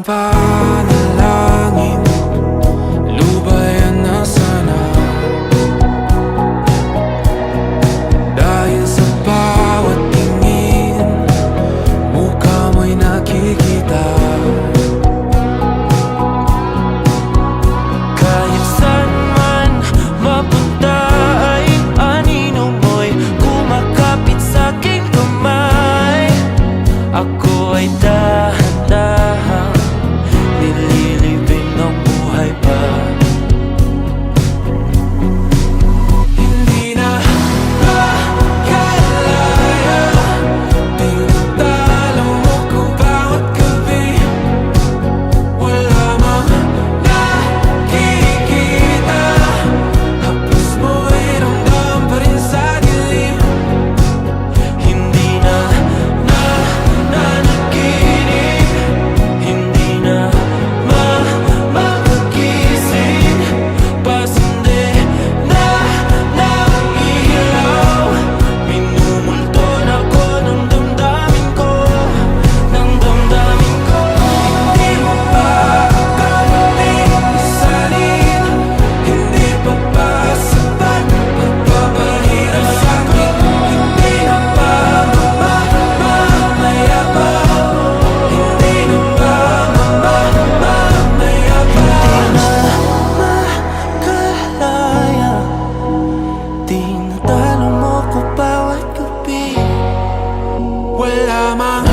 panalangin, lubayan na sana. Dahil sa bawat tingin, mukha mo'y nakikita. Kahit saan man mapunta ay anino mo'y kumakapit sa'king kamay. Ako ay dahan-dahang nililibing ng buhay pa. Hindi na makalaya, tinatalo mo ko bawat gabi. Wala mang nakikita, hapos mo'y ramdam pa rin sa dilim. Hindi na nanaginip, hindi na makagising. Pasindi na ng ilaw, minumulto na ko ng damdamin ko, ng damdamin ko. Hindi mo pa akalaing isalin, hindi pa ba sapat magpapahirap sa'kin? Hindi na ba mamayabang? Hindi na ba mamayabang? Makalaya, tinatalo mo ko bawat gabi. Wala mang